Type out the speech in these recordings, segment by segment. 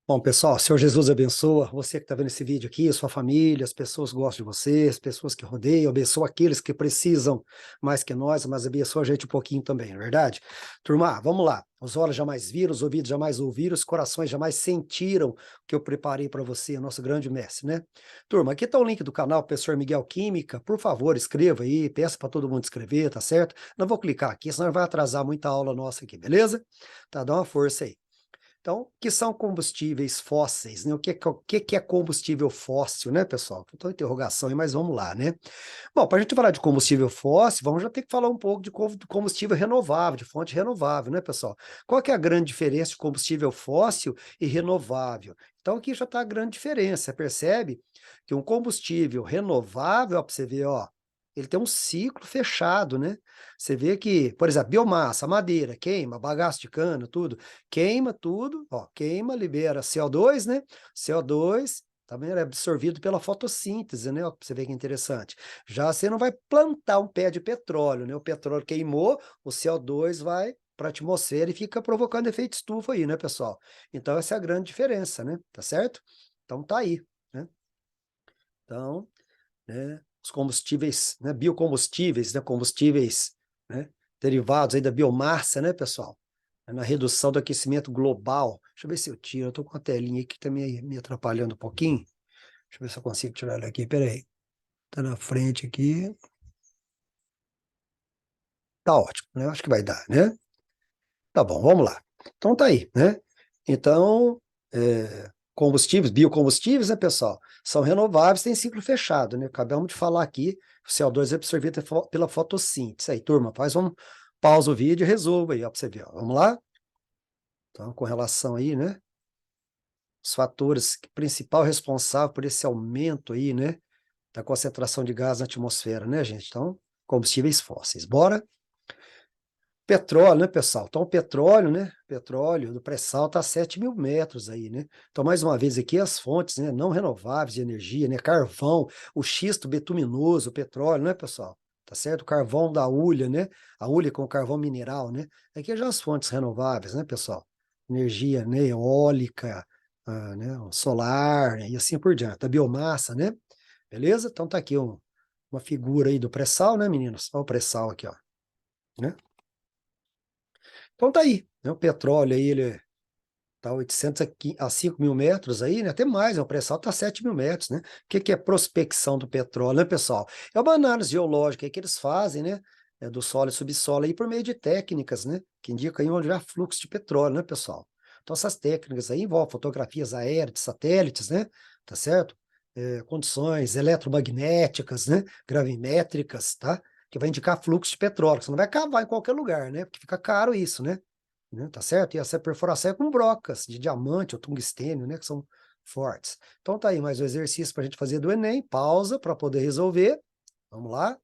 Bom, pessoal, Senhor Jesus abençoa você que está vendo esse vídeo aqui, sua família, as pessoas que gostam de você, as pessoas que rodeiam, abençoa aqueles que precisam mais que nós, mas abençoa a gente um pouquinho também, não é verdade? Turma, vamos lá. Os olhos jamais viram, os ouvidos jamais ouviram, os corações jamais sentiram o que eu preparei para você, nosso grande mestre, né? Turma, aqui está o link do canal Professor Miguel Química. Por favor, escreva aí, peça para todo mundo escrever, tá certo? Não vou clicar aqui, senão vai atrasar muita aula nossa aqui, beleza? Tá, dá uma força aí. Então, o que são combustíveis fósseis, né? O que é combustível fóssil, né, pessoal? Então, interrogação aí, mas vamos lá, né? Bom, para a gente falar de combustível fóssil, vamos já ter que falar um pouco de combustível renovável, de fonte renovável, né, pessoal? Qual que é a grande diferença de combustível fóssil e renovável? Então, aqui já está a grande diferença. Você percebe que um combustível renovável, para você ver, ó, ele tem um ciclo fechado, né? Você vê que, por exemplo, biomassa, madeira, queima, bagaço de cana, tudo, queima tudo, ó, queima, libera CO2, né? CO2 também é absorvido pela fotossíntese, né? Ó, pra você ver que interessante. Já você não vai plantar um pé de petróleo, né? O petróleo queimou, o CO2 vai para a atmosfera e fica provocando efeito estufa aí, né, pessoal? Então, essa é a grande diferença, né? Tá certo? Então, tá aí, né? Então, né, os combustíveis, né, biocombustíveis, né, combustíveis, né, derivados aí da biomassa, né, pessoal? Na redução do aquecimento global. Deixa eu ver se eu tiro, eu tô com a telinha aqui que tá me atrapalhando um pouquinho. Deixa eu ver se eu consigo tirar ela aqui, peraí. Tá na frente aqui. Tá ótimo, né? Acho que vai dar, né? Tá bom, vamos lá. Então tá aí, né? Então, combustíveis, biocombustíveis, né, pessoal? São renováveis, têm ciclo fechado, né? Acabamos de falar aqui, o CO2 é absorvido pela fotossíntese. Aí, turma, faz um pausa o vídeo e resolva aí, ó, pra você ver, ó. Vamos lá? Então, com relação aí, né? Os fatores principal responsável por esse aumento aí, né? Da concentração de gás na atmosfera, né, gente? Então, combustíveis fósseis. Bora? Petróleo, né, pessoal? Então, o petróleo, né? Petróleo do pré-sal está a 7.000 metros aí, né? Então, mais uma vez aqui, as fontes, né, não renováveis de energia, né? Carvão, o xisto betuminoso, o petróleo, né, pessoal? Tá certo? O carvão da hulha, né? A hulha com carvão mineral, né? Aqui já as fontes renováveis, né, pessoal? Energia, né, eólica, né, solar, né, e assim por diante. A biomassa, né? Beleza? Então, tá aqui uma figura aí do pré-sal, né, meninos? Olha o pré-sal aqui, ó. Né? Então tá aí, né? O petróleo aí, ele tá 800 a 5.000 metros aí, né? Até mais, né? O pré-sal tá 7.000 metros, né? O que que é prospecção do petróleo, né, pessoal? É uma análise geológica aí que eles fazem, né? Do solo e subsolo aí por meio de técnicas, né? Que indicam aí onde há fluxo de petróleo, né, pessoal? Então essas técnicas aí envolvem fotografias aéreas de satélites, né? Tá certo? Condições eletromagnéticas, né? Gravimétricas, tá? Que vai indicar fluxo de petróleo. Você não vai cavar em qualquer lugar, né? Porque fica caro isso, né? Tá certo? E essa perfuração é com brocas de diamante ou tungstênio, né? Que são fortes. Então tá aí mais um exercício para a gente fazer do Enem. Pausa para poder resolver. Vamos lá.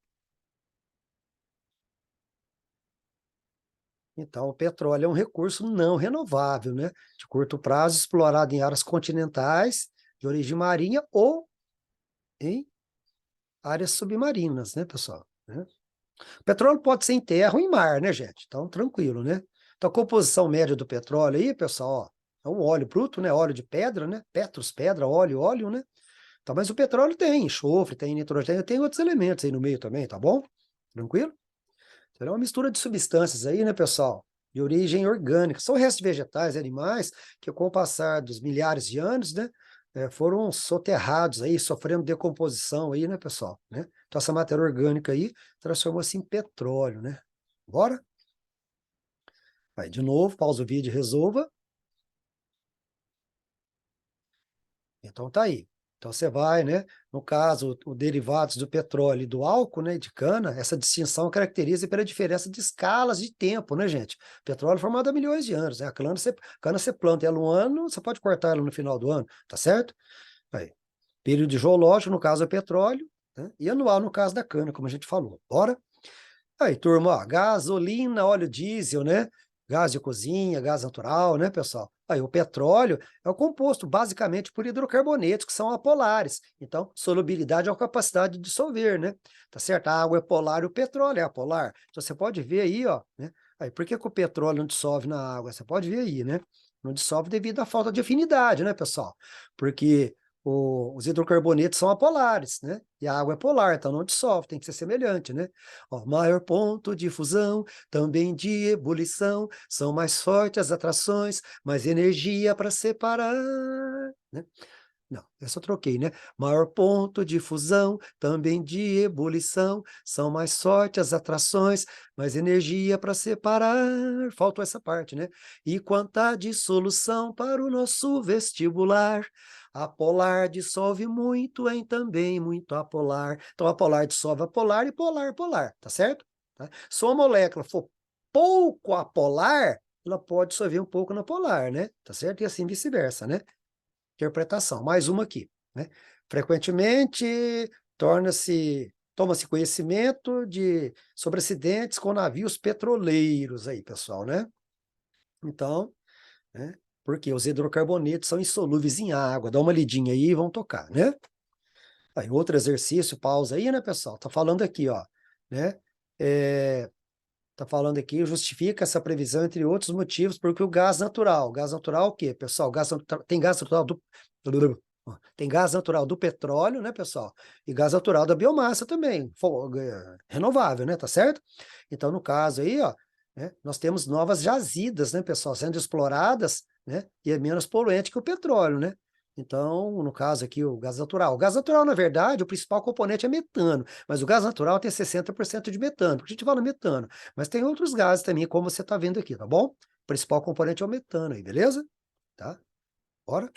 Então, o petróleo é um recurso não renovável, né? De curto prazo, explorado em áreas continentais, de origem marinha ou em áreas submarinas, né, pessoal? Né? O petróleo pode ser em terra ou em mar, né, gente? Então, tranquilo, né? Então, a composição média do petróleo aí, pessoal, ó, é um óleo bruto, né? Óleo de pedra, né? Petros, pedra, óleo, né? Então, mas o petróleo tem enxofre, tem nitrogênio, tem outros elementos aí no meio também, tá bom? Tranquilo? Então, é uma mistura de substâncias aí, né, pessoal? De origem orgânica. São restos vegetais, animais, que com o passar dos milhares de anos, né, foram soterrados aí, sofrendo decomposição aí, né, pessoal? Né? Então, essa matéria orgânica aí transformou-se em petróleo, né? Bora? Vai de novo, pausa o vídeo e resolva. Então tá aí. Então você vai, né? No caso, os derivados do petróleo e do álcool, né, de cana, essa distinção caracteriza pela diferença de escalas de tempo, né, gente? Petróleo é formado há milhões de anos, né? A cana você planta ela um ano, você pode cortar ela no final do ano, tá certo? Aí. Período geológico, no caso, é petróleo, né? E anual, no caso da cana, como a gente falou. Bora? Aí, turma, ó, gasolina, óleo diesel, né? Gás de cozinha, gás natural, né, pessoal? Aí, o petróleo é o composto basicamente por hidrocarbonetos, que são apolares. Então, solubilidade é a capacidade de dissolver, né? Tá certo? A água é polar e o petróleo é apolar. Então, você pode ver aí, ó, né? Aí, por que que o petróleo não dissolve na água? Você pode ver aí, né? Não dissolve devido à falta de afinidade, né, pessoal? Porque os hidrocarbonetos são apolares, né? E a água é polar, então não dissolve, tem que ser semelhante, né? Ó, maior ponto de fusão, também de ebulição, são mais fortes as atrações, mais energia para separar, né? Não, essa eu troquei, né? Maior ponto de fusão, também de ebulição, são mais fortes as atrações, mais energia para separar. Faltou essa parte, né? E quanta dissolução para o nosso vestibular. Apolar dissolve muito em também muito apolar. Então, apolar dissolve apolar e polar, polar, tá certo? Tá? Se uma molécula for pouco apolar, ela pode dissolver um pouco na polar, né? Tá certo? E assim vice-versa, né? Interpretação. Mais uma aqui, né? Frequentemente toma-se conhecimento sobre acidentes com navios petroleiros aí, pessoal, né? Então, né? Porque os hidrocarbonetos são insolúveis em água. Dá uma lidinha aí e vão tocar, né? Aí, outro exercício, pausa aí, né, pessoal? Tá falando aqui, ó, né? Tá falando aqui, justifica essa previsão, entre outros motivos, porque o gás natural o quê, pessoal? Tem gás natural tem gás natural do petróleo, né, pessoal? E gás natural da biomassa também, renovável, né, tá certo? Então, no caso aí, ó, né, nós temos novas jazidas, né, pessoal, sendo exploradas, né, e é menos poluente que o petróleo, né? Então, no caso aqui, o gás natural. O gás natural, na verdade, o principal componente é metano, mas o gás natural tem 60% de metano. Por que a gente fala metano? Mas tem outros gases também, como você está vendo aqui, tá bom? O principal componente é o metano aí, beleza? Tá? Bora?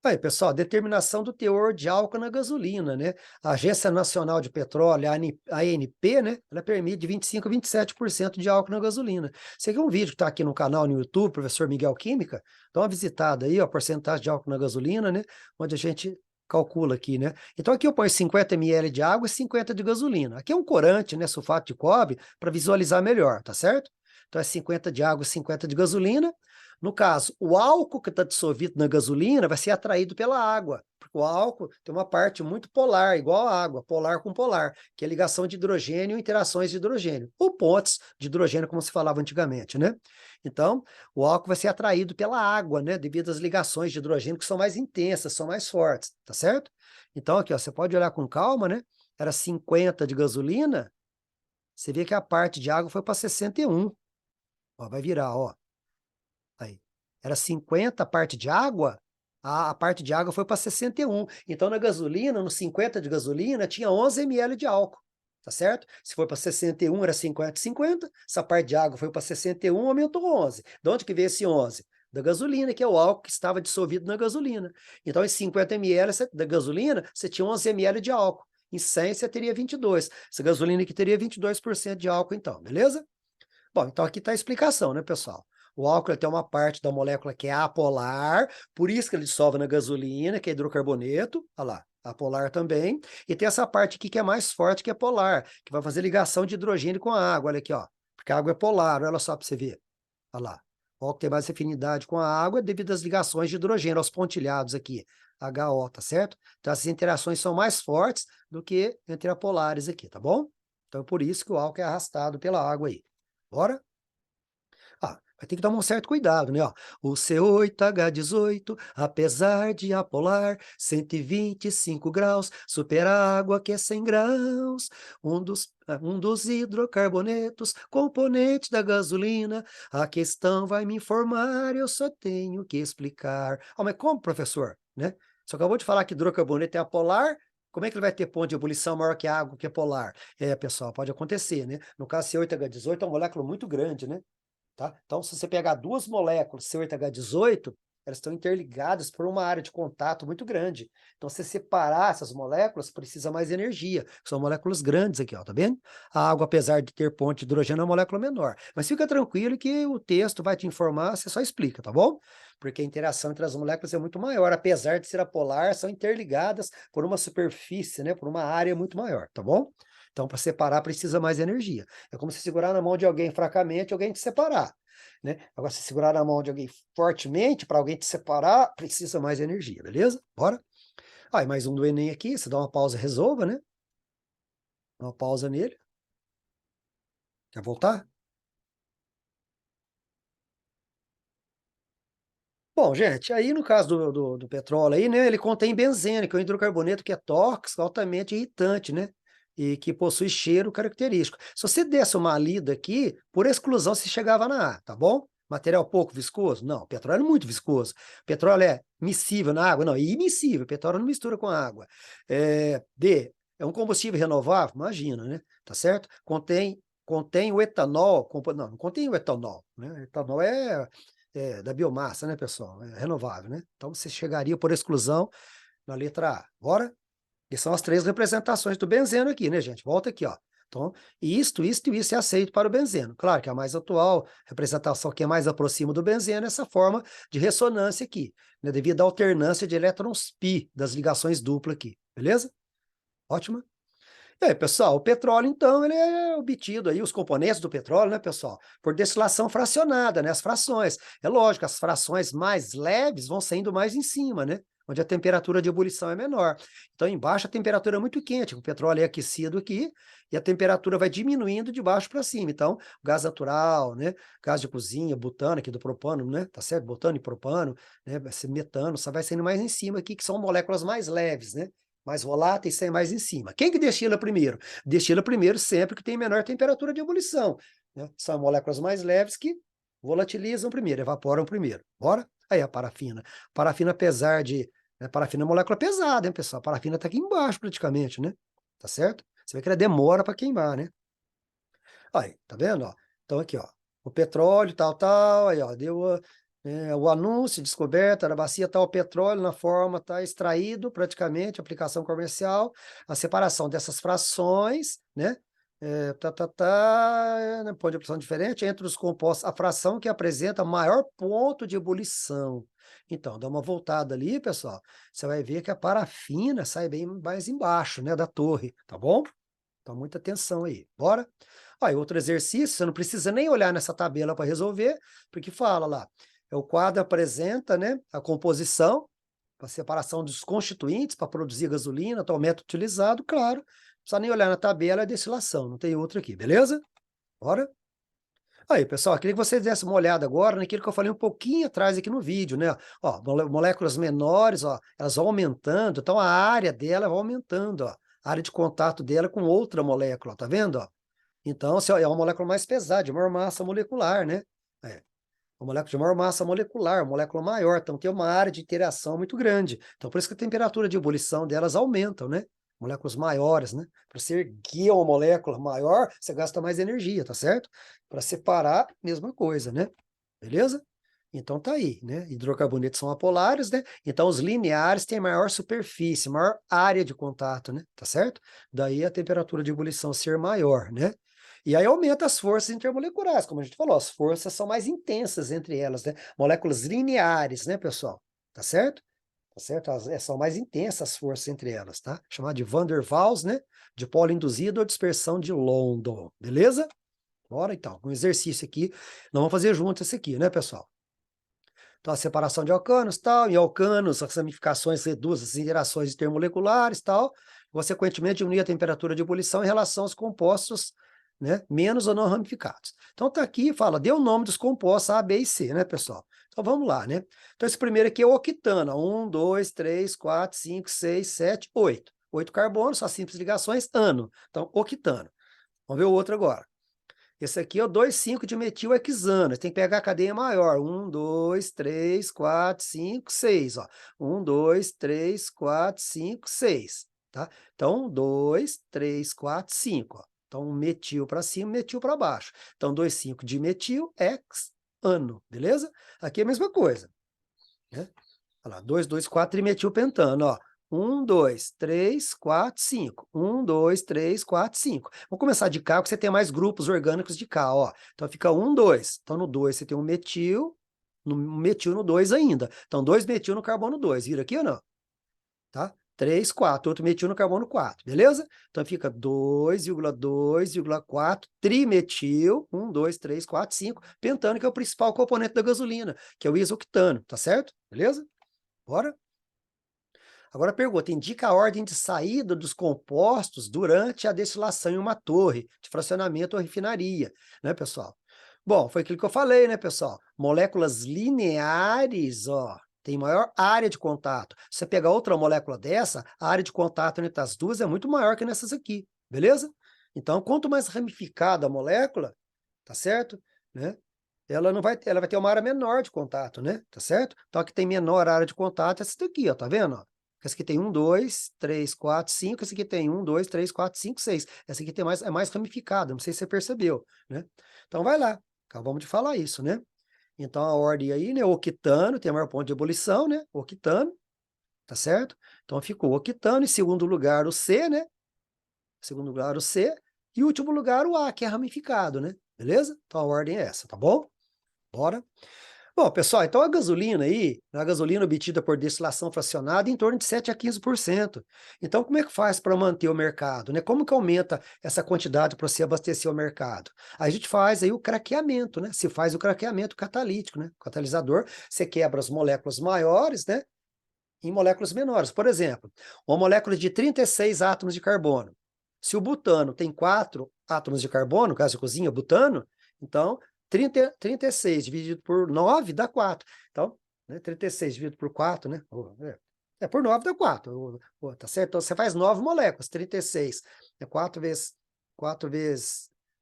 Aí, pessoal, determinação do teor de álcool na gasolina, né? A Agência Nacional de Petróleo, a ANP, né? Ela permite de 25% a 27% de álcool na gasolina. Esse aqui é um vídeo que está aqui no canal no YouTube, professor Miguel Química. Dá uma visitada aí, ó, a porcentagem de álcool na gasolina, né? Onde a gente calcula aqui, né? Então aqui eu ponho 50 ml de água e 50 de gasolina. Aqui é um corante, né? Sulfato de cobre, para visualizar melhor, tá certo? Então é 50 de água e 50 de gasolina. No caso, o álcool que está dissolvido na gasolina vai ser atraído pela água, porque o álcool tem uma parte muito polar, igual a água, polar com polar, que é ligação de hidrogênio e interações de hidrogênio, ou pontes de hidrogênio, como se falava antigamente, né? Então, o álcool vai ser atraído pela água, né? Devido às ligações de hidrogênio que são mais intensas, são mais fortes, tá certo? Então, aqui, ó, você pode olhar com calma, né? Era 50 de gasolina, você vê que a parte de água foi para 61. Ó, vai virar, ó. Aí. Era 50 a parte de água, a parte de água foi para 61. Então, na gasolina, no 50 de gasolina, tinha 11 ml de álcool. Tá certo? Se for para 61, era 50 50. Essa parte de água foi para 61, aumentou 11. De onde que veio esse 11? Da gasolina, que é o álcool que estava dissolvido na gasolina. Então, em 50 ml da gasolina, você tinha 11 ml de álcool. Em 100, você teria 22. Essa gasolina aqui teria 22% de álcool, então, beleza? Bom, então aqui está a explicação, né, pessoal? O álcool tem uma parte da molécula que é apolar, por isso que ele dissolve na gasolina, que é hidrocarboneto, olha lá, apolar também, e tem essa parte aqui que é mais forte, que é polar, que vai fazer ligação de hidrogênio com a água, olha aqui, ó, porque a água é polar, olha só para você ver, olha lá. O álcool tem mais afinidade com a água devido às ligações de hidrogênio, aos pontilhados aqui, HO, tá certo? Então essas interações são mais fortes do que entre apolares aqui, tá bom? Então é por isso que o álcool é arrastado pela água aí. Bora? Ah, vai ter que tomar um certo cuidado, né? Ó, o C8H18, apesar de apolar, 125 graus, supera a água que é 100 graus. Um dos hidrocarbonetos, componente da gasolina. A questão vai me informar, eu só tenho que explicar. Ah, mas como, professor? Né? Você acabou de falar que hidrocarboneto é apolar, como é que ele vai ter ponto de ebulição maior que a água, que é polar? É, pessoal, pode acontecer, né? No caso, C8H18 é uma molécula muito grande, né? Tá? Então, se você pegar duas moléculas, C8H18, elas estão interligadas por uma área de contato muito grande. Então, se separar essas moléculas, precisa mais energia. São moléculas grandes aqui, ó, tá vendo? A água, apesar de ter ponto de hidrogênio, é uma molécula menor. Mas fica tranquilo que o texto vai te informar, você só explica, tá bom? Porque a interação entre as moléculas é muito maior. Apesar de ser apolar, são interligadas por uma superfície, né? Por uma área muito maior, tá bom? Então, para separar, precisa mais energia. É como se segurar na mão de alguém fracamente, alguém te separar, né? Agora, se segurar na mão de alguém fortemente, para alguém te separar, precisa mais energia, beleza? Bora? Ah, e mais um do Enem aqui, você dá uma pausa, resolva, né? Dá uma pausa nele. Quer voltar? Bom, gente, aí no caso do petróleo aí, né, ele contém benzeno, que é um hidrocarboneto que é tóxico, altamente irritante, né? E que possui cheiro característico. Se você desse uma lida aqui, por exclusão você chegava na A, tá bom? Material pouco viscoso? Não, petróleo é muito viscoso. Petróleo é miscível na água? Não, é immiscível, petróleo não mistura com água. D, é um combustível renovável? Imagina, né? Tá certo? Contém o etanol, não contém o etanol, né? O etanol da biomassa, né, pessoal? É renovável, né? Então você chegaria por exclusão na letra A. Bora? E são as três representações do benzeno aqui, né, gente? Volta aqui, ó. Então, isto e isso é aceito para o benzeno. Claro que a mais atual representação que é mais aproxima do benzeno é essa forma de ressonância aqui, né, devido à alternância de elétrons pi das ligações duplas aqui, beleza? Ótimo. E aí, pessoal, o petróleo, então, ele é obtido aí, os componentes do petróleo, né, pessoal, por destilação fracionada, né, as frações. É lógico, as frações mais leves vão saindo mais em cima, né, onde a temperatura de ebulição é menor. Então, embaixo a temperatura é muito quente, o petróleo é aquecido aqui, e a temperatura vai diminuindo de baixo para cima. Então, gás natural, né, gás de cozinha, butano aqui do propano, né, tá certo? Butano e propano, né, vai ser metano, só vai saindo mais em cima aqui, que são moléculas mais leves, né, mais voláteis, sai mais em cima. Quem que destila primeiro? Destila primeiro sempre que tem menor temperatura de ebulição, né? São moléculas mais leves que volatilizam primeiro, evaporam primeiro. Bora? Aí a parafina. Parafina, apesar de... Né, parafina é molécula pesada, hein, pessoal? A parafina está aqui embaixo praticamente, né? Tá certo? Você vê que ela demora para queimar, né? Aí, tá vendo? Ó? Então aqui, ó, o petróleo, tal, aí, ó, deu o anúncio, descoberta da bacia tal petróleo na forma, tá extraído praticamente, aplicação comercial, a separação dessas frações, né? Né, ponto de aplicação diferente entre os compostos, a fração que apresenta maior ponto de ebulição. Então, dá uma voltada ali, pessoal, você vai ver que a parafina sai bem mais embaixo, né, da torre, tá bom? Então, muita atenção aí. Bora? Aí, outro exercício, você não precisa nem olhar nessa tabela para resolver, porque fala lá, o quadro apresenta, né, a composição, a separação dos constituintes para produzir gasolina, tal método utilizado, claro, não precisa nem olhar na tabela, é destilação, não tem outro aqui, beleza? Bora? Aí, pessoal, queria que vocês dessem uma olhada agora naquilo que eu falei um pouquinho atrás aqui no vídeo, né? Ó, moléculas menores, ó, elas vão aumentando, então a área dela vai aumentando, ó, a área de contato dela com outra molécula, tá vendo, ó? Então, assim, ó, é uma molécula mais pesada, de maior massa molecular, né? É, uma molécula de maior massa molecular, uma molécula maior, então tem uma área de interação muito grande. Então, por isso que a temperatura de ebulição delas aumentam, né? Moléculas maiores, né? Para você erguer uma molécula maior, você gasta mais energia, tá certo? Para separar, mesma coisa, né? Beleza? Então tá aí, né? Hidrocarbonetos são apolares, né? Então os lineares têm maior superfície, maior área de contato, né? Tá certo? Daí a temperatura de ebulição ser maior, né? E aí aumenta as forças intermoleculares, como a gente falou, as forças são mais intensas entre elas, né? Moléculas lineares, né, pessoal? Tá certo? Tá certo? São mais intensas as forças entre elas, tá? Chamada de Van der Waals, né? De polo induzido ou dispersão de London, beleza? Bora então, um exercício aqui, nós vamos fazer junto esse aqui, né, pessoal? Então, a separação de alcanos, tal, em alcanos, as ramificações reduzem as interações intermoleculares, tal, consequentemente diminui a temperatura de ebulição em relação aos compostos, né, menos ou não ramificados. Então, tá aqui, fala, dê o nome dos compostos A, B e C, né, pessoal? Então, vamos lá, né? Então, esse primeiro aqui é o octano, 1, 2, 3, 4, 5, 6, 7, 8. 8 carbonos, só simples ligações, ano. Então, octano. Vamos ver o outro agora. Esse aqui é o 2,5 de metilhexano. Tem que pegar a cadeia maior. 1, 2, 3, 4, 5, 6. Ó. 1, 2, 3, 4, 5, 6. Tá? Então, 2, 3, 4, 5. Ó. Então, metil para cima, metil para baixo. Então, 2,5 de metil, hexano. Beleza? Aqui é a mesma coisa. Né? Olha lá, 2, 2, 4, trimetilpentano. Ó. 1, 2, 3, 4, 5. 1, 2, 3, 4, 5. Vamos começar de cá, porque você tem mais grupos orgânicos de cá, ó. Então fica 1, 2. Então no 2 você tem um metil no 2 ainda. Então 2 metil no carbono 2. Vira aqui ou não? Tá? 3, 4. Outro metil no carbono 4. Beleza? Então fica 2,2,4 trimetil. 1, 2, 3, 4, 5. Pentano, que é o principal componente da gasolina, que é o isoctano. Tá certo? Beleza? Bora? Agora a pergunta, indica a ordem de saída dos compostos durante a destilação em uma torre de fracionamento ou refinaria, né, pessoal? Bom, foi aquilo que eu falei, né, pessoal? Moléculas lineares, ó, tem maior área de contato. Se você pegar outra molécula dessa, a área de contato entre as duas é muito maior que nessas aqui, beleza? Então, quanto mais ramificada a molécula, tá certo? Né? Ela vai ter uma área menor de contato, né? Tá certo? Então, a que tem menor área de contato é essa daqui, ó, tá vendo? Ó? Essa aqui tem 1, 2, 3, 4, 5. Essa aqui tem 1, 2, 3, 4, 5, 6. Essa aqui é mais ramificada, não sei se você percebeu, né? Então, vai lá. Acabamos de falar isso, né? Então, a ordem aí, né? Octano tem o maior ponto de ebulição, né? Octano, tá certo? Então, ficou octano, em segundo lugar o C, né? Em segundo lugar o C, e em último lugar o A, que é ramificado, né? Beleza? Então, a ordem é essa, tá bom? Bora. Bom, pessoal, então a gasolina aí, a gasolina obtida por destilação fracionada em torno de 7 a 15%. Então, como é que faz para manter o mercado, né? Como que aumenta essa quantidade para se abastecer o mercado? A gente faz aí o craqueamento, né? Se faz o craqueamento catalítico, né? O catalisador, você quebra as moléculas maiores, né? Em moléculas menores. Por exemplo, uma molécula de 36 átomos de carbono. Se o butano tem 4 átomos de carbono, no caso de cozinha, butano, então 36 dividido por 9 dá 4. Então, né, 36 dividido por 4, né? Por 9 dá 4. Tá certo? Então, você faz 9 moléculas. 36 é 4 vezes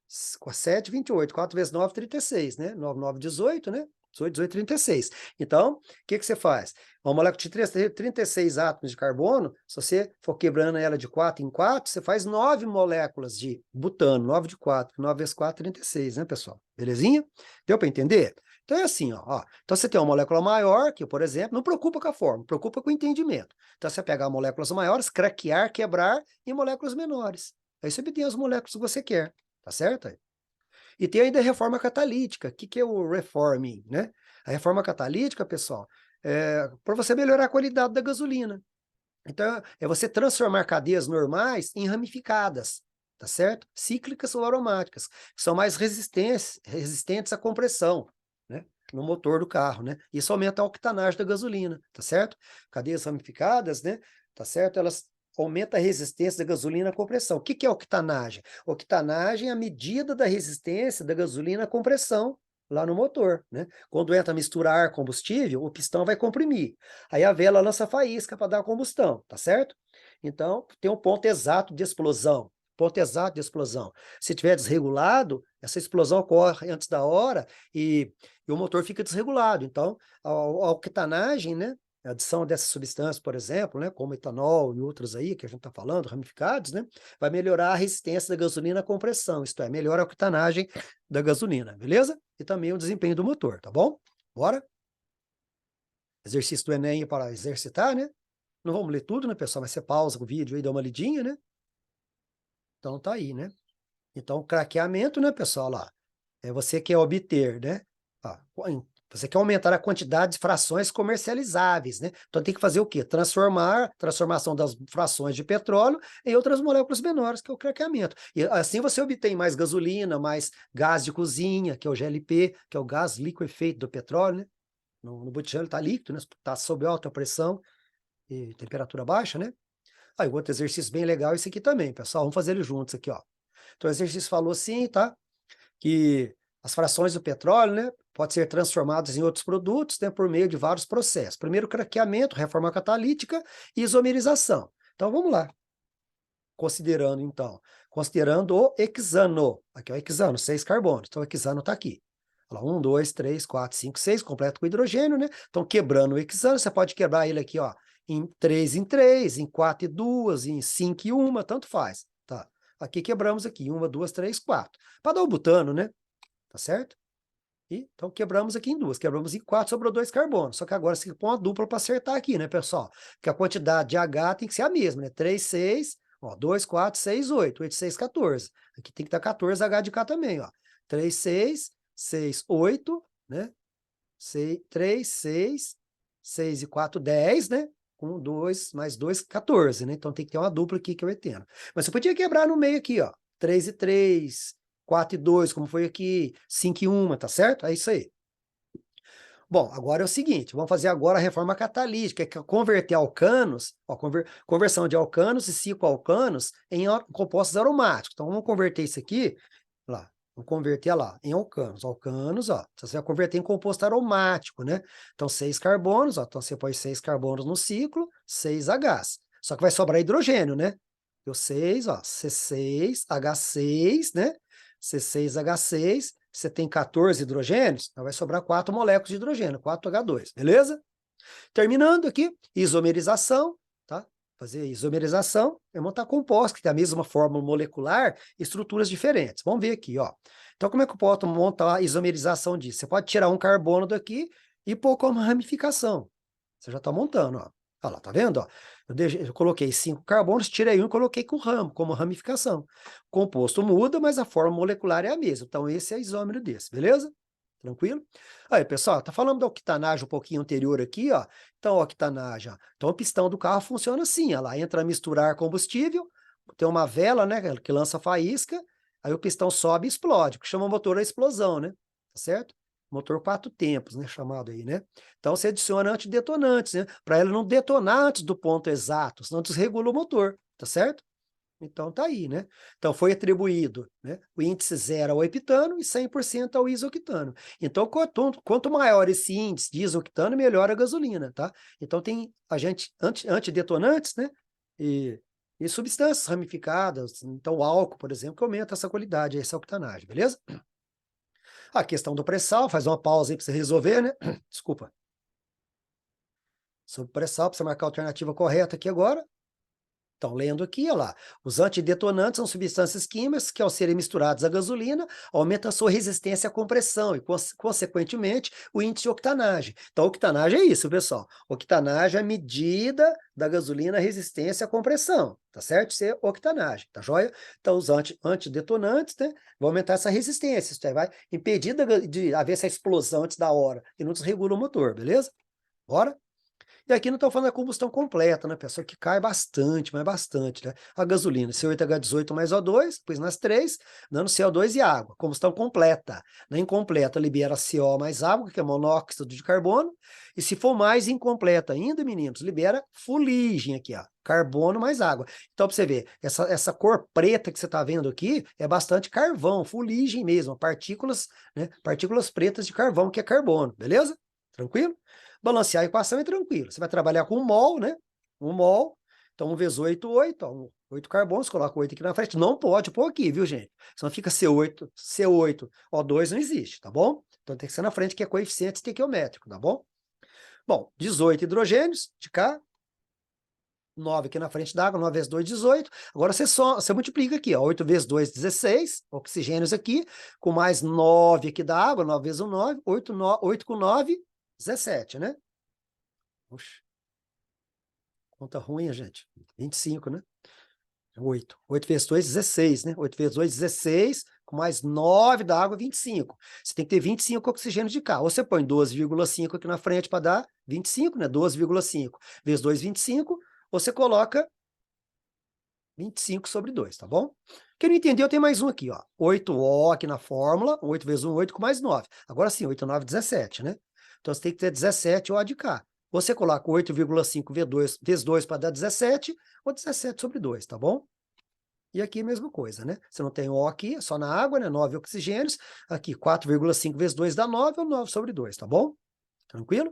7, 28. 4 vezes 9, 36, né? 9, 9, 18, né? 18, 18, 36. Então, o que você faz? Uma molécula de 36 átomos de carbono, se você for quebrando ela de 4 em 4, você faz 9 moléculas de butano, 9 de 4, 9 vezes 4, 36, né, pessoal? Belezinha? Deu para entender? Então é assim, ó. Então você tem uma molécula maior, que, por exemplo, não preocupa com a forma, preocupa com o entendimento. Então você pegar moléculas maiores, craquear, quebrar em moléculas menores. Aí você obtém as moléculas que você quer, tá certo? E tem ainda a reforma catalítica. O que é o reforming, né? A reforma catalítica, pessoal, é para você melhorar a qualidade da gasolina. Então, é você transformar cadeias normais em ramificadas, tá certo? Cíclicas ou aromáticas, que são mais resistentes à compressão, né? No motor do carro, né? Isso aumenta a octanagem da gasolina, tá certo? Cadeias ramificadas, né? Tá certo? Elas aumentam a resistência da gasolina à compressão. O que é octanagem? Octanagem é a medida da resistência da gasolina à compressão lá no motor, né? Quando entra a mistura ar-combustível, o pistão vai comprimir. Aí a vela lança faísca para dar combustão, tá certo? Então, tem um ponto exato de explosão. Ponto exato de explosão. Se tiver desregulado, essa explosão ocorre antes da hora e o motor fica desregulado. Então, a octanagem, né? A adição dessas substâncias, por exemplo, né, como etanol e outros aí que a gente está falando, ramificados, né, vai melhorar a resistência da gasolina à compressão, isto é, melhora a octanagem da gasolina, beleza? E também o desempenho do motor, tá bom? Bora? Exercício do Enem para exercitar, né? Não vamos ler tudo, né, pessoal? Mas você pausa o vídeo e dá uma lidinha, né? Então tá aí, né? Então, craqueamento, né, pessoal, lá. É você quer obter, né? Você quer aumentar a quantidade de frações comercializáveis, né? Então tem que fazer o quê? Transformação das frações de petróleo em outras moléculas menores, que é o craqueamento. E assim você obtém mais gasolina, mais gás de cozinha, que é o GLP, que é o gás liquefeito do petróleo, né? No botijão ele está líquido, né? Está sob alta pressão e temperatura baixa, né? Aí, outro exercício bem legal, esse aqui também, pessoal. Vamos fazer ele juntos aqui, ó. Então, o exercício falou assim, tá? Que as frações do petróleo, né, pode ser transformadas em outros produtos, né, por meio de vários processos. Primeiro, craqueamento, reforma catalítica e isomerização. Então, vamos lá. Considerando o hexano. Aqui é o hexano, 6 carbonos. Então, o hexano está aqui. Olha lá, 1, 2, 3, 4, 5, 6, completo com hidrogênio, né? Então, quebrando o hexano, você pode quebrar ele aqui, ó, em 3, em 4 e 2, em 5 e 1, tanto faz. Tá? Aqui quebramos aqui, 1, 2, 3, 4. Para dar o butano, né? Tá certo? E, então, quebramos aqui em 2, quebramos em 4, sobrou 2 carbonos. Só que agora você põe uma dupla para acertar aqui, né, pessoal? Porque a quantidade de H tem que ser a mesma, né? 3, 6, ó, 2, 4, 6, 8. 8, 6, 14. Aqui tem que dar 14 H de K também, ó. 3, 6, 6, 8, né? 6, 3, 6, 6 e 4, 10, né? Com 2 mais 2, 14, né? Então tem que ter uma dupla aqui que é 80. Mas você podia quebrar no meio aqui, ó. 3 e 3, 4 e 2, como foi aqui, 5 e 1, tá certo? É isso aí. Bom, agora é o seguinte, vamos fazer agora a reforma catalítica, que é converter alcanos, ó, conversão de alcanos e cicloalcanos em compostos aromáticos. Então, vamos converter isso aqui, lá, Vamos converter lá em alcanos. Alcanos, ó, você vai converter em composto aromático, né? Então, 6 carbonos, ó, então você põe 6 carbonos no ciclo, 6 Hs. Só que vai sobrar hidrogênio, né? O 6, ó, C6H6, né? C6H6, você tem 14 hidrogênios, então vai sobrar 4 moléculas de hidrogênio, 4H2, beleza? Terminando aqui, isomerização, tá? Fazer isomerização é montar compostos que tem a mesma fórmula molecular, estruturas diferentes. Vamos ver aqui, ó. Então, como é que eu posso montar a isomerização disso? Você pode tirar um carbono daqui e pôr como ramificação. Você já está montando, ó. Olha lá, tá vendo? Ó? Eu coloquei 5 carbonos, tirei um e coloquei com ramo, como ramificação. O composto muda, mas a forma molecular é a mesma. Então, esse é isômero desse, beleza? Tranquilo? Aí, pessoal, tá falando da octanagem um pouquinho anterior aqui, ó. Então, a octanagem, ó. Então, o pistão do carro funciona assim, ó. Lá entra a misturar combustível, tem uma vela, né, que lança faísca, aí o pistão sobe e explode, que chama motor a explosão, né? Tá certo? Motor 4 tempos, né, chamado aí, né? Então, você adiciona antidetonantes, né? Para ele não detonar antes do ponto exato, senão desregula o motor, tá certo? Então tá aí, né? Então foi atribuído, né, o índice 0 ao heptano e 100% ao isoctano. Então quanto maior esse índice de isoctano, melhor a gasolina, tá? Então tem antidetonantes, né, e substâncias ramificadas, então o álcool, por exemplo, que aumenta essa qualidade, essa octanagem, beleza? A questão do pré-sal, faz uma pausa aí para você resolver, né? Desculpa. Sobre pré-sal, para você marcar a alternativa correta aqui agora. Então, lendo aqui, olha lá, os antidetonantes são substâncias químicas que, ao serem misturadas à gasolina, aumentam a sua resistência à compressão e, consequentemente, o índice de octanagem. Então, octanagem é isso, pessoal. Octanagem é a medida da gasolina resistência à compressão, tá certo? Isso é octanagem, tá joia? Então, os antidetonantes, né, vão aumentar essa resistência, isso aí vai impedir de haver essa explosão antes da hora e não desregula o motor, beleza? Bora? E aqui não estou falando da combustão completa, né, pessoal? Que cai bastante, mas bastante, né? A gasolina, C8H18 mais O2, depois nas três, dando CO2 e água. Combustão completa. Na incompleta, libera CO mais água, que é monóxido de carbono. E se for mais incompleta ainda, meninos, libera fuligem aqui, ó. Carbono mais água. Então, para você ver, essa cor preta que você está vendo aqui é bastante carvão, fuligem mesmo, partículas, né? Partículas pretas de carvão, que é carbono, beleza? Tranquilo? Balancear a equação é tranquilo. Você vai trabalhar com um mol, né? Um mol. Então, 1 vezes 8, 8. Ó, 8 carbonos, coloca 8 aqui na frente. Não pode pôr aqui, viu, gente? Senão fica C8, O2 não existe, tá bom? Então, tem que ser na frente, que é coeficiente estequiométrico, tá bom? Bom, 18 hidrogênios de cá. 9 aqui na frente da água, 9 vezes 2, 18. Agora você multiplica aqui, ó, 8 vezes 2, 16, oxigênios aqui, com mais 9 aqui da água, 9 vezes 1, 9, 8 com 9, 17, né? Puxa, conta ruim, gente. 25, né? 8. 8 vezes 2, 16, né? 8 vezes 2, 16, com mais 9 da água, 25. Você tem que ter 25 oxigênios de cá. Ou você põe 12,5 aqui na frente para dar 25, né? 12,5 vezes 2, 25. Ou você coloca 25 sobre 2, tá bom? Quem não entendeu, tem mais um aqui, ó. 8O aqui na fórmula, 8 vezes 1, 8 com mais 9. Agora sim, 8, 9, 17, né? Então você tem que ter 17O de cá. Você coloca 8,5 vezes 2 para dar 17, ou 17 sobre 2, tá bom? E aqui a mesma coisa, né? Você não tem O aqui, é só na água, né? 9 oxigênios. Aqui, 4,5 vezes 2 dá 9, ou 9 sobre 2, tá bom? Tranquilo?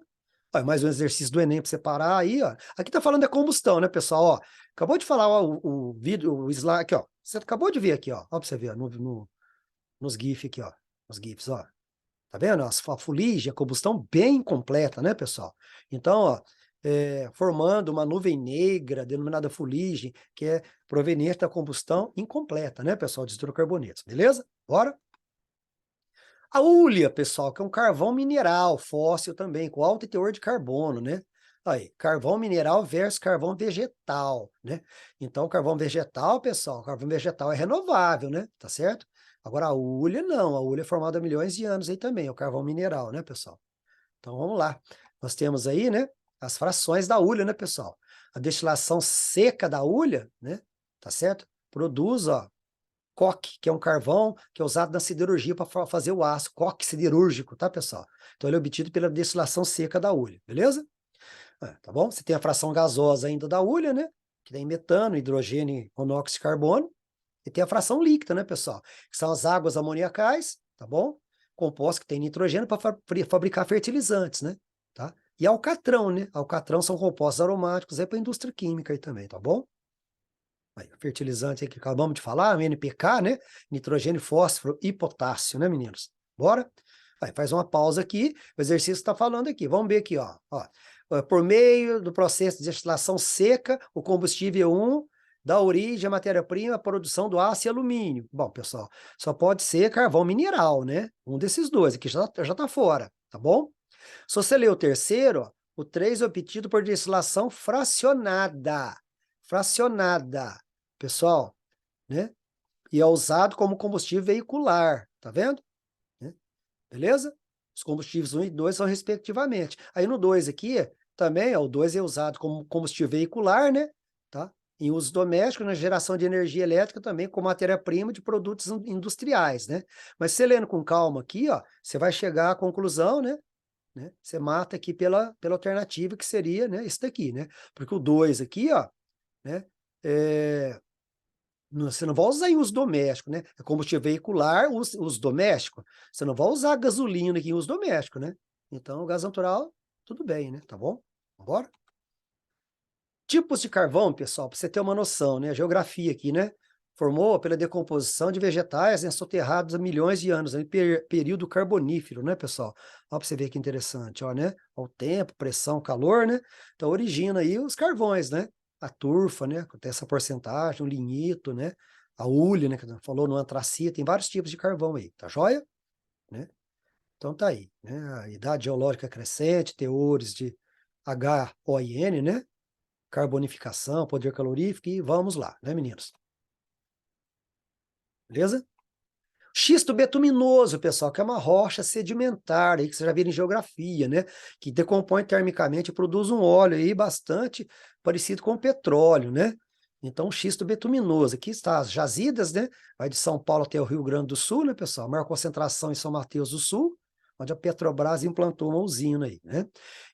Ó, mais um exercício do Enem para você parar aí, ó. Aqui tá falando da combustão, né, pessoal? Ó, acabou de falar ó, o vídeo, o slide aqui, ó. Você acabou de ver aqui, ó. Ó, pra você ver, ó, nos GIF aqui, ó. Nos GIFs, ó. Tá vendo? A fuligem, a combustão bem completa, né, pessoal? Então, ó, formando uma nuvem negra, denominada fuligem, que é proveniente da combustão incompleta, né, pessoal, de hidrocarbonetos, beleza? Bora? A hulha, pessoal, que é um carvão mineral, fóssil também, com alto teor de carbono, né? Aí, carvão mineral versus carvão vegetal, né? Então, o carvão vegetal, pessoal, o carvão vegetal é renovável, né? Tá certo? Agora, a hulha não, a hulha é formada há milhões de anos aí também, é o carvão mineral, né, pessoal? Então, vamos lá. Nós temos aí, né, as frações da hulha, né, pessoal? A destilação seca da hulha, né? Tá certo? Produz, ó, coque, que é um carvão que é usado na siderurgia para fazer o aço, coque siderúrgico, tá, pessoal? Então ele é obtido pela destilação seca da hulha, beleza? Tá bom? Você tem a fração gasosa ainda da hulha, né? Que tem metano, hidrogênio, monóxido de carbono. E tem a fração líquida, né, pessoal? Que são as águas amoniacais, tá bom? Compostos que tem nitrogênio para fabricar fertilizantes, né? Tá? E alcatrão, né? Alcatrão são compostos aromáticos aí para a indústria química aí também, tá bom? Aí, fertilizante aí que acabamos de falar, o NPK, né? Nitrogênio, fósforo e potássio, né, meninos? Bora? Aí, faz uma pausa aqui, o exercício está falando aqui. Vamos ver aqui, ó. Por meio do processo de destilação seca, o combustível 1 dá origem à matéria-prima, à produção do aço e alumínio. Bom, pessoal, só pode ser carvão mineral, né? Um desses dois aqui já tá fora, tá bom? Se você ler o terceiro, ó, o 3 é obtido por destilação fracionada. Fracionada. Pessoal, né? E é usado como combustível veicular, tá vendo? Né? Beleza? Os combustíveis 1 e 2 são respectivamente. Aí no 2 aqui, também, ó, o 2 é usado como combustível veicular, né? Tá? Em uso doméstico, na geração de energia elétrica também, como matéria-prima de produtos industriais, né? Mas você lendo com calma aqui, ó, você vai chegar à conclusão, né? Você mata aqui pela alternativa que seria, né, esse daqui, né? Porque o 2 aqui, ó, né, você não vai usar em uso doméstico, né? É combustível veicular, uso doméstico. Você não vai usar gasolina aqui em uso doméstico, né? Então, o gás natural, tudo bem, né? Tá bom? Bora? Tipos de carvão, pessoal, para você ter uma noção, né? Geografia aqui, né? Formou pela decomposição de vegetais, né, soterrados há milhões de anos, período carbonífero, né, pessoal? Ó, para você ver que interessante, ó, né? O tempo, pressão, calor, né? Então, origina aí os carvões, né? A turfa, né? Tem essa porcentagem, o lignito, né? A hulha, né? Que falou no antracito, tem vários tipos de carvão aí, tá joia? Né? Então, tá aí, né? A idade geológica crescente, teores de HON, né? Carbonificação, poder calorífico, e vamos lá, né, meninos? Beleza? Xisto betuminoso, pessoal, que é uma rocha sedimentar, aí, que você já viu em geografia, né? Que decompõe termicamente e produz um óleo aí bastante parecido com o petróleo, né? Então, xisto betuminoso. Aqui está as jazidas, né? Vai de São Paulo até o Rio Grande do Sul, né, pessoal? A maior concentração em São Mateus do Sul, onde a Petrobras implantou uma usina aí, né?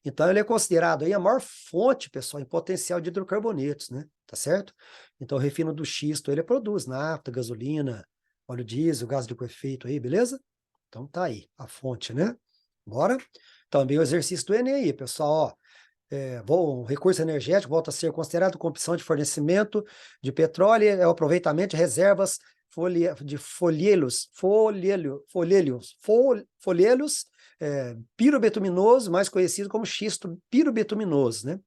Então, ele é considerado aí a maior fonte, pessoal, em potencial de hidrocarbonetos, né? Tá certo? Então, o refino do xisto, ele produz nafta, gasolina, óleo diesel, gás de efeito aí, beleza? Então, tá aí a fonte, né? Bora? Também o exercício do Enem aí, pessoal, ó. O recurso energético volta a ser considerado como opção de fornecimento de petróleo, é o aproveitamento de reservas de folhelhos pirobetuminoso, mais conhecido como xisto pirobetuminoso, né?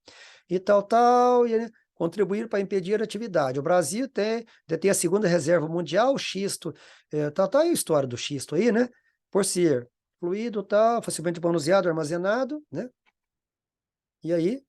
E né, contribuir para impedir a atividade. O Brasil detém a segunda reserva mundial, o xisto, tá aí a história do xisto aí, né? Por ser fluido, facilmente manuseado, armazenado, né? E aí,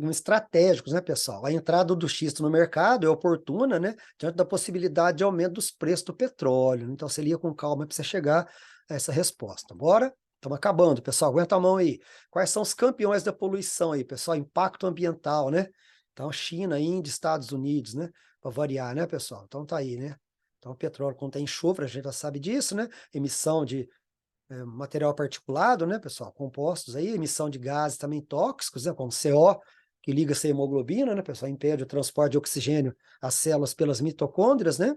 estratégicos, né, pessoal? A entrada do xisto no mercado é oportuna, né, diante da possibilidade de aumento dos preços do petróleo. Então, você lia com calma para você chegar a essa resposta. Bora? Estamos acabando, pessoal. Aguenta a mão aí. Quais são os campeões da poluição aí, pessoal? Impacto ambiental, né? Então, China, Índia, Estados Unidos, né? Para variar, né, pessoal? Então, tá aí, né? Então, o petróleo contém enxofre, a gente já sabe disso, né? Emissão de material particulado, né, pessoal? Compostos aí, emissão de gases também tóxicos, né? Como CO, que liga-se à hemoglobina, né, pessoal? Impede o transporte de oxigênio às células pelas mitocôndrias, né?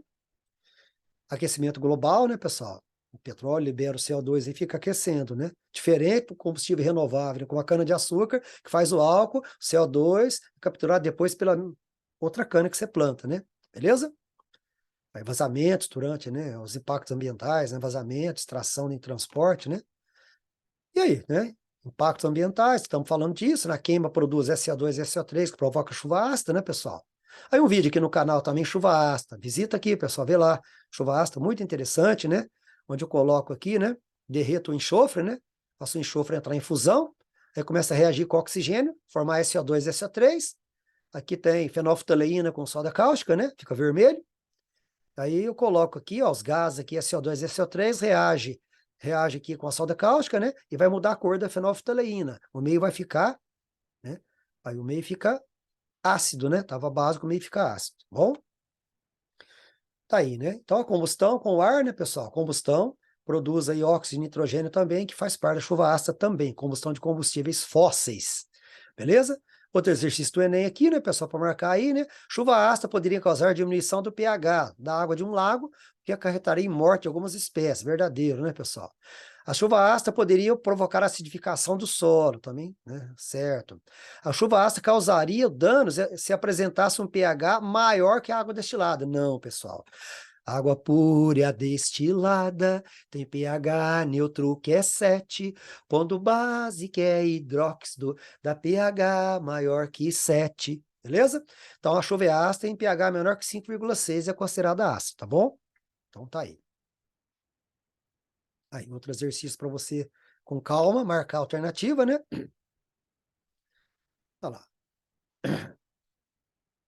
Aquecimento global, né, pessoal? O petróleo libera o CO2 e fica aquecendo, né? Diferente do combustível renovável, como a cana-de-açúcar, que faz o álcool, CO2, capturado depois pela outra cana que você planta, né? Beleza? Aí, vazamentos durante, né, os impactos ambientais, né, vazamentos, extração em transporte, né? E aí, né? Impactos ambientais, estamos falando disso, né? A queima produz SO2 e SO3, que provoca chuva ácida, né, pessoal? Aí um vídeo aqui no canal também, chuva ácida. Visita aqui, pessoal, vê lá. Chuva ácida, muito interessante, né? Onde eu coloco aqui, né? Derreto o enxofre, né? Faço o enxofre entrar em fusão, aí começa a reagir com oxigênio, formar SO2 e SO3. Aqui tem fenolftaleína com soda cáustica, né? Fica vermelho. Aí eu coloco aqui, ó, os gases aqui, SO2 e SO3, reage aqui com a soda cáustica, né? E vai mudar a cor da fenolftaleína. O meio vai ficar, né? Aí o meio fica ácido, né? Tava básico, o meio fica ácido. Bom? Tá aí, né? Então a combustão com o ar, né, pessoal? A combustão produz aí óxido de nitrogênio também, que faz parte da chuva ácida também. Combustão de combustíveis fósseis. Beleza? Outro exercício do Enem aqui, né, pessoal, para marcar aí, né? Chuva ácida poderia causar diminuição do pH da água de um lago, que acarretaria em morte de algumas espécies. Verdadeiro, né, pessoal? A chuva ácida poderia provocar acidificação do solo também, né? Certo. A chuva ácida causaria danos se apresentasse um pH maior que a água destilada. Não, pessoal. Água pura destilada tem pH neutro que é 7, ponto base que é hidróxido, dá pH maior que 7, beleza? Então a chuva é ácida tem pH menor que 5,6 e é considerada ácida, tá bom? Então tá aí. Aí, outro exercício para você, com calma, marcar a alternativa, né? Olha lá.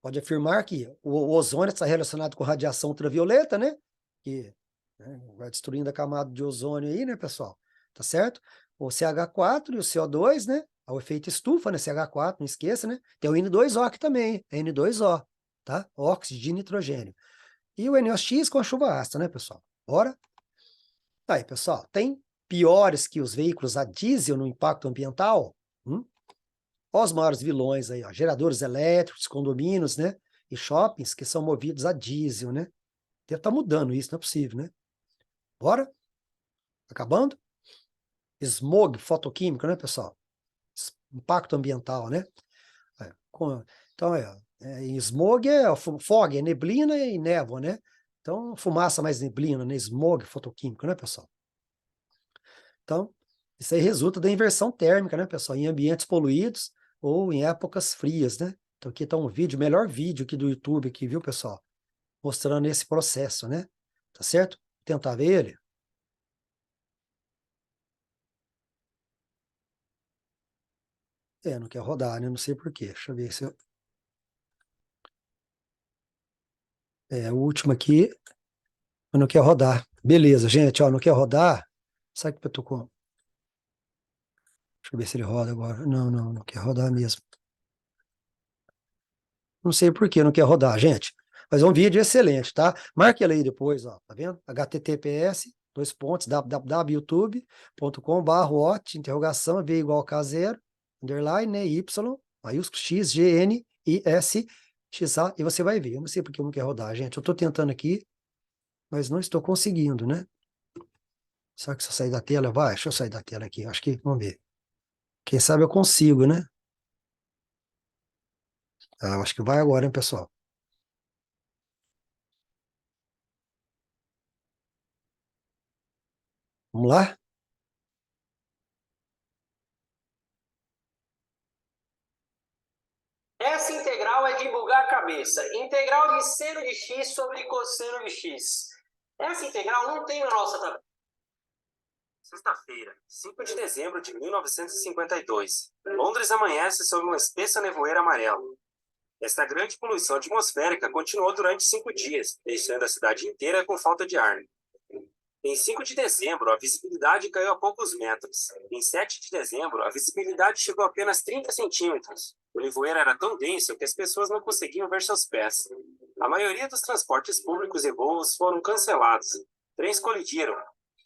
Pode afirmar que o ozônio está relacionado com radiação ultravioleta, né? Que, né, vai destruindo a camada de ozônio aí, né, pessoal? Tá certo? O CH4 e o CO2, né? É o efeito estufa, né? CH4, não esqueça, né? Tem o N2O aqui também, N2O, tá? Óxido de nitrogênio. E o NOx com a chuva ácida, né, pessoal? Bora? Tá aí, pessoal. Tem piores que os veículos a diesel no impacto ambiental? Olha os maiores vilões aí, ó, geradores elétricos, condomínios, né? E shoppings que são movidos a diesel, né? Deve estar mudando isso, não é possível, né? Bora? Acabando? Smog fotoquímico, né, pessoal? Impacto ambiental, né? Então, smog é fog, é neblina e névoa, né? Então, fumaça mais neblina, né? Smog fotoquímico, né, pessoal? Então, isso aí resulta da inversão térmica, né, pessoal? Em ambientes poluídos ou em épocas frias, né? Então, aqui está um vídeo, o melhor vídeo aqui do YouTube, aqui, viu, pessoal? Mostrando esse processo, né? Tá certo? Vou tentar ver ele. Não quer rodar, né? Não sei por quê. Deixa eu ver se eu... o último aqui, mas não quer rodar. Beleza, gente, ó, não quer rodar. Sabe o que eu tô com... Deixa eu ver se ele roda agora. Não, não quer rodar mesmo. Não sei por que não quer rodar, gente. Mas é um vídeo excelente, tá? Marque ele aí depois, ó, tá vendo? https, www.youtube.com/ot, interrogação, V igual a K0, underline, né, Y, maiúsculo X, G, N, I, S, X, A, e você vai ver. Eu não sei por que não quer rodar, gente. Eu tô tentando aqui, mas não estou conseguindo, né? Será que se eu sair da tela, vai? Deixa eu sair da tela aqui, acho que, vamos ver. Quem sabe eu consigo, né? Eu acho que vai agora, hein, pessoal? Vamos lá? Essa integral é de bugar a cabeça. Integral de seno de x sobre cosseno de x. Essa integral não tem na nossa tabela. Sexta-feira, 5 de dezembro de 1952. Londres amanhece sob uma espessa nevoeiro amarelo. Esta grande poluição atmosférica continuou durante 5 dias, deixando a cidade inteira com falta de ar. Em 5 de dezembro, a visibilidade caiu a poucos metros. Em 7 de dezembro, a visibilidade chegou a apenas 30 centímetros. O nevoeiro era tão denso que as pessoas não conseguiam ver seus pés. A maioria dos transportes públicos e voos foram cancelados. Trens colidiram.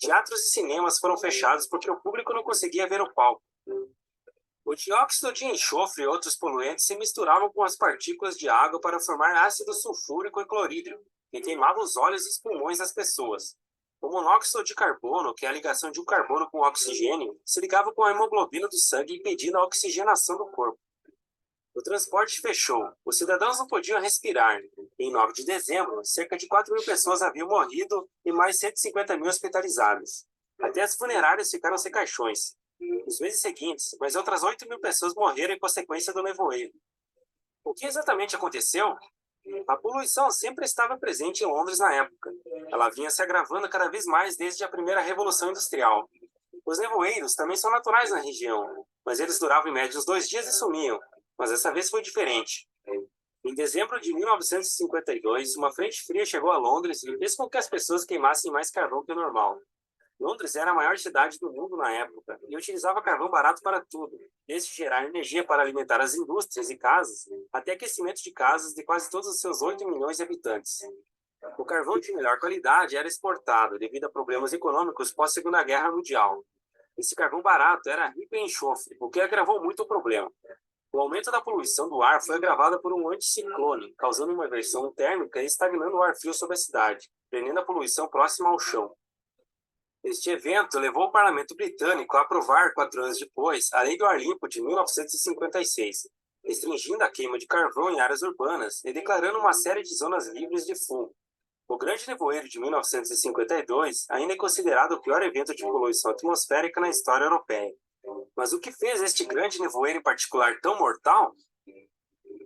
Teatros e cinemas foram fechados porque o público não conseguia ver o palco. O dióxido de enxofre e outros poluentes se misturavam com as partículas de água para formar ácido sulfúrico e clorídrio, que queimava os olhos e os pulmões das pessoas. O monóxido de carbono, que é a ligação de um carbono com oxigênio, se ligava com a hemoglobina do sangue impedindo a oxigenação do corpo. O transporte fechou. Os cidadãos não podiam respirar. Em 9 de dezembro, cerca de 4.000 pessoas haviam morrido e mais 150.000 hospitalizadas. Até as funerárias ficaram sem caixões. Nos meses seguintes, mais outras 8.000 pessoas morreram em consequência do nevoeiro. O que exatamente aconteceu? A poluição sempre estava presente em Londres na época. Ela vinha se agravando cada vez mais desde a primeira Revolução Industrial. Os nevoeiros também são naturais na região, mas eles duravam em média uns 2 dias e sumiam. Mas dessa vez foi diferente. Em dezembro de 1952, uma frente fria chegou a Londres e fez com que as pessoas queimassem mais carvão que o normal. Londres era a maior cidade do mundo na época e utilizava carvão barato para tudo, desde gerar energia para alimentar as indústrias e casas, até aquecimento de casas de quase todos os seus 8 milhões de habitantes. O carvão de melhor qualidade era exportado devido a problemas econômicos pós-Segunda Guerra Mundial. Esse carvão barato era rico em enxofre, o que agravou muito o problema. O aumento da poluição do ar foi agravado por um anticiclone, causando uma inversão térmica e estagnando o ar frio sobre a cidade, prendendo a poluição próxima ao chão. Este evento levou o parlamento britânico a aprovar, 4 anos depois, a Lei do Ar Limpo de 1956, restringindo a queima de carvão em áreas urbanas e declarando uma série de zonas livres de fumo. O Grande Nevoeiro de 1952 ainda é considerado o pior evento de poluição atmosférica na história europeia. Mas o que fez este grande nevoeiro em particular tão mortal?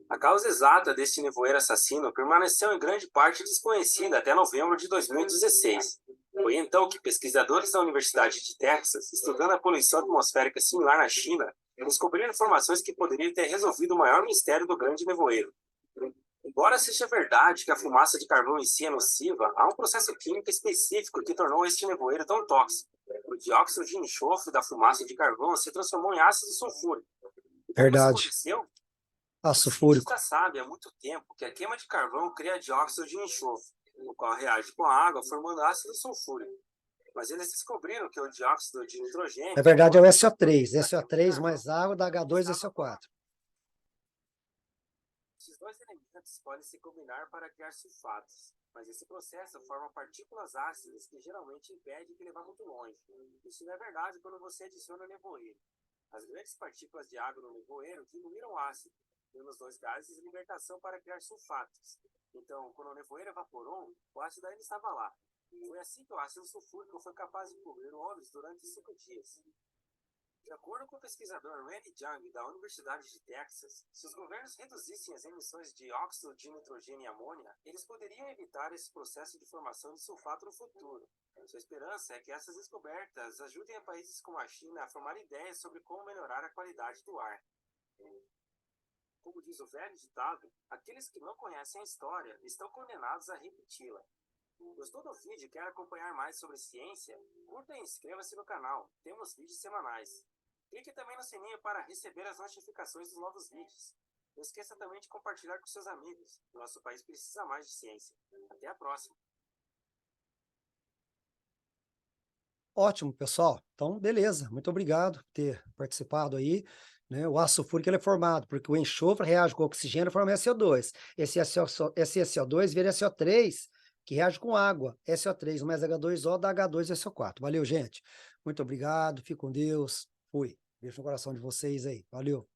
A causa exata deste nevoeiro assassino permaneceu em grande parte desconhecida até novembro de 2016. Foi então que pesquisadores da Universidade de Texas, estudando a poluição atmosférica similar na China, descobriram informações que poderiam ter resolvido o maior mistério do grande nevoeiro. Embora seja verdade que a fumaça de carvão em si é nociva, há um processo químico específico que tornou este nevoeiro tão tóxico. O dióxido de enxofre da fumaça de carvão se transformou em ácido sulfúrico. E como isso Verdade. aconteceu? Ácido Os fúrico. cientistas sabem há muito tempo que a queima de carvão cria dióxido de enxofre, o qual reage com a água formando ácido sulfúrico. Mas eles descobriram que o dióxido de nitrogênio... Na verdade é o SO3. SO3 mais água dá H2SO4. Esses dois elementos podem se combinar para criar sulfatos, mas esse processo forma partículas ácidas que geralmente impedem de levar muito longe. Isso não é verdade quando você adiciona nevoeiro. As grandes partículas de água no nevoeiro diluíram o ácido, dando os dois gases de libertação para criar sulfatos. Então, quando o nevoeiro evaporou, o ácido ainda estava lá. Foi assim que o ácido sulfúrico foi capaz de cobrir Londres durante 5 dias. De acordo com o pesquisador Randy Young, da Universidade de Texas, se os governos reduzissem as emissões de óxido de nitrogênio e amônia, eles poderiam evitar esse processo de formação de sulfato no futuro. Sua esperança é que essas descobertas ajudem a países como a China a formar ideias sobre como melhorar a qualidade do ar. Como diz o velho ditado, aqueles que não conhecem a história estão condenados a repeti-la. Gostou do vídeo e quer acompanhar mais sobre ciência? Curta e inscreva-se no canal, temos vídeos semanais. Clique também no sininho para receber as notificações dos novos vídeos. Não esqueça também de compartilhar com seus amigos. Nosso país precisa mais de ciência. Até a próxima. Ótimo, pessoal. Então, beleza. Muito obrigado por ter participado aí. Né? O ácido sulfúrico ele é formado porque o enxofre reage com o oxigênio e forma SO2. Esse SO2 vira SO3, que reage com água. SO3 mais H2O dá H2SO4. Valeu, gente. Muito obrigado. Fique com Deus. Fui. Beijo no coração de vocês aí. Valeu.